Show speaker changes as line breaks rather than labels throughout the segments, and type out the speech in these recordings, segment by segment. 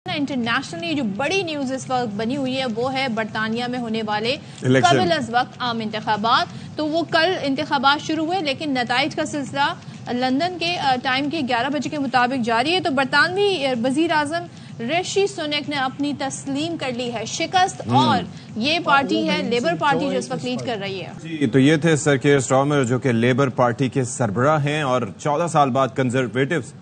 Internationally जो बड़ी news इस वक्त बनी हुई है वो है बरतानिया में होने वाले कबल अज वक्त आम इंतखाबात। तो वो कल इंतखाबात शुरू हुए लेकिन नताइज का सिलसिला लंदन के टाइम के 11 बजे के मुताबिक जारी है। तो बरतानवी वजीर आजम ऋषि सुनक ने अपनी तस्लीम कर ली है शिकस्त और ये पार्टी है लेबर पार्टी जो इस वक्त लीड कर रही है।
जी तो ये थे सर कीयर स्टारमर जो कि लेबर पार्टी के सरबराह हैं और 14 साल बाद कंजर्वेटिव्स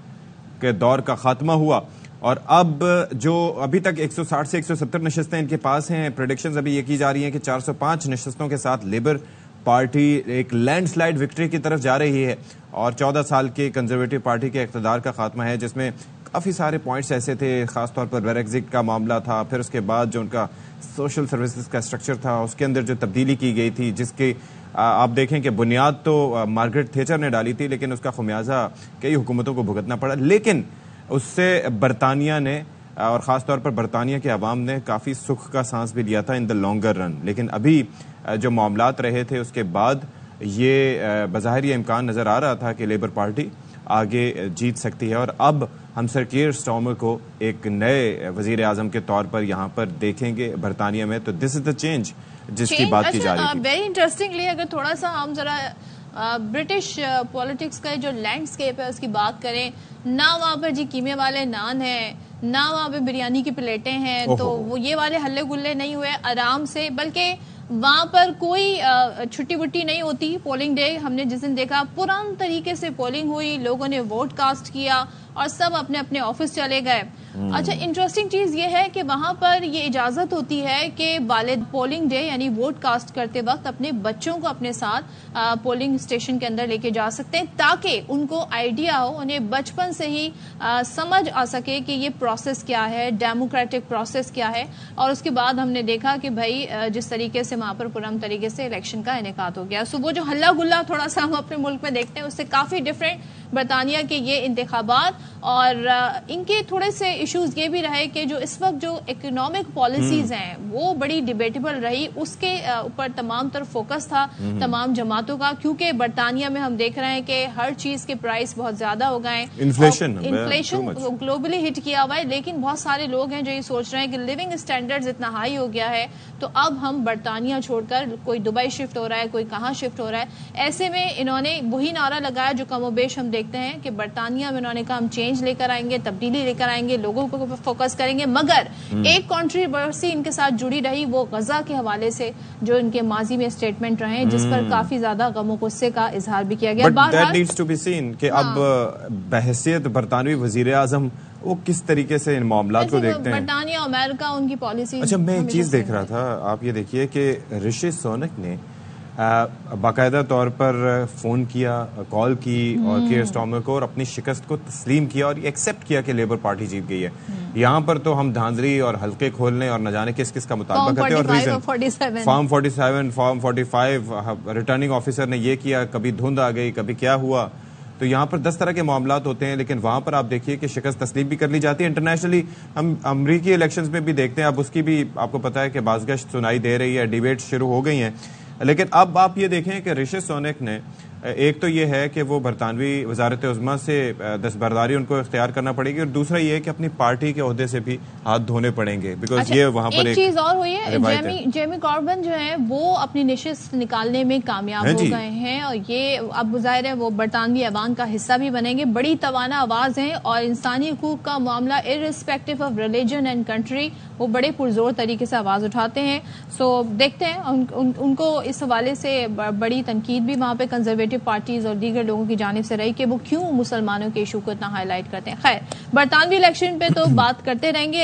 के दौर का खात्मा हुआ और अब जो अभी तक 160 से 170 नशस्तें इनके पास हैं। प्रेडिक्शंस अभी ये की जा रही हैं कि 405 नशस्तों के साथ लेबर पार्टी एक लैंडस्लाइड विक्ट्री की तरफ जा रही है और 14 साल के कंजर्वेटिव पार्टी के इक़्तिदार का खात्मा है जिसमें काफ़ी सारे पॉइंट्स ऐसे थे। ख़ासतौर पर ब्रेक्जिट का मामला था, फिर उसके बाद जो उनका सोशल सर्विसेज का स्ट्रक्चर था उसके अंदर जो तब्दीली की गई थी जिसके आप देखें कि बुनियाद तो मार्gaरेट थैचर ने डाली थी लेकिन उसका खुमियाजा कई हुकूमतों को भुगतना पड़ा। लेकिन उससे बरतानिया ने और ख़ास तौर पर बरतानिया के अवाम ने काफ़ी सुख का सांस भी लिया था इन द लॉन्गर रन। लेकिन अभी जो मामलात रहे थे उसके बाद ये बज़ाहिर ये इम्कान नज़र आ रहा था कि लेबर पार्टी आगे जीत सकती है और अब हम सर कीयर स्टारमर को एक नए वज़ीर आज़म के तौर पर यहाँ पर देखेंगे बरतानिया में। तो दिस इज़ द चेंज जिसकी बात की जा रही है।
वेरी इंटरेस्टिंगली अगर थोड़ा सा हम जरा ब्रिटिश पॉलिटिक्स का जो लैंडस्केप है उसकी बात करें, ना वहाँ पर जी कीमे वाले नान हैं, ना वहाँ पे बिरयानी की प्लेटें हैं, तो वो ये वाले हल्ले गुल्ले नहीं हुए आराम से, बल्कि वहाँ पर कोई छुट्टी वुट्टी नहीं होती। पोलिंग डे हमने जिस दिन देखा पुरान तरीके से पोलिंग हुई, लोगों ने वोट कास्ट किया और सब अपने अपने ऑफिस चले गए। अच्छा, इंटरेस्टिंग चीज ये है कि वहां पर ये इजाजत होती है कि वालिद पोलिंग डे यानी वोट कास्ट करते वक्त अपने बच्चों को अपने साथ पोलिंग स्टेशन के अंदर लेके जा सकते हैं ताकि उनको आइडिया हो, उन्हें बचपन से ही समझ आ सके कि ये प्रोसेस क्या है, डेमोक्रेटिक प्रोसेस क्या है। और उसके बाद हमने देखा कि भाई जिस तरीके से वहां पर पुरम तरीके से इलेक्शन का इनेकाद हो गया। सो वो जो हल्ला गुल्ला थोड़ा सा हम अपने मुल्क में देखते हैं उससे काफी डिफरेंट बरतानिया के ये इंतखाबात। और इनके थोड़े से इश्यूज ये भी रहे कि जो इस वक्त जो इकोनॉमिक पॉलिसीज हैं वो बड़ी डिबेटेबल रही, उसके ऊपर तमाम तरफ फोकस था तमाम जमातों का, क्योंकि बरतानिया में हम देख रहे हैं कि हर चीज के प्राइस बहुत ज्यादा हो गए, इन्फ्लेशन ग्लोबली हिट किया हुआ है। लेकिन बहुत सारे लोग हैं जो ये सोच रहे हैं कि लिविंग स्टैंडर्ड्स इतना हाई हो गया है तो अब हम बरतानिया छोड़कर कोई दुबई शिफ्ट हो रहा है, कोई कहाँ शिफ्ट हो रहा है। ऐसे में इन्होंने वही नारा लगाया जो कमोबेश हम देखते हैं कि बरतानिया में इन्होंने कहा हम चेंज लेकर आएंगे, तब्दीली लेकर आएंगे, लोगों को फोकस करेंगे। मगर एक कंट्रोवर्सी इनके साथ जुड़ी रही वो गजा के हवाले से जो इनके माजी में स्टेटमेंट रहे जिस पर काफी ज्यादा गम और गुस्से का इजहार भी किया गया।
That needs to be seen कि अब बहसियत बरतानवी वजीर आजम वो किस तरीके से इन मामलात को देखते हैं।
बरतानिया अमेरिका उनकी पॉलिसी।
अच्छा, मैं एक चीज देख रहा था, आप ये देखिए कि ऋषि सुनक ने बाकायदा तौर पर फोन किया, कॉल की और कीयर स्टारमर को और अपनी शिकस्त को तस्लीम किया और एक्सेप्ट किया कि लेबर पार्टी जीत गई है। यहाँ पर तो हम धांधली और हल्के खोलने और न जाने किस किस का मुतालबा करते हैं और reason form 47 form 45 returning officer ने ये किया, कभी धुंध आ गई, कभी क्या हुआ। तो यहाँ पर 10 तरह के मामलात होते हैं लेकिन वहाँ पर आप देखिए कि शिकस्त तस्लीम भी कर ली जाती है। इंटरनेशनली हम अमरीकी इलेक्शंस में भी देखते हैं, अब उसकी भी आपको पता है कि बाज़गश्त सुनाई दे रही है, डिबेट शुरू हो गई हैं। लेकिन अब आप ये देखें कि ऋषि सुनक ने एक तो ये है कि वो बरतानवी वजारत उज़्मा से दस्तबरदारी उनको इख्तियार करना पड़ेगी और दूसरा ये है कि अपनी पार्टी के ओहदे से भी हाथ धोने पड़ेंगे बिकॉज अच्छा, ये वहाँ पर एक
चीज और हुई है, जेमी कॉर्बन जो है वो अपनी नशिस्त निकालने में कामयाब हो गए हैं और ये अब जाहिर है वो बरतानवी अवाम का हिस्सा भी बनेंगे। बड़ी तवाना आवाज है और इंसानी हकूक का मामला irrespective of religion and country वो बड़े पुरजोर तरीके से आवाज उठाते हैं। सो देखते हैं उनको इस हवाले से बड़ी तनकीद भी वहाँ पे कंजर्वेटिव पार्टीज और दीगर लोगों की जानिब से रही कि वो क्यों मुसलमानों के इशू को इतना हाईलाइट करते हैं। खैर, बरतानवी इलेक्शन पे तो बात करते रहेंगे।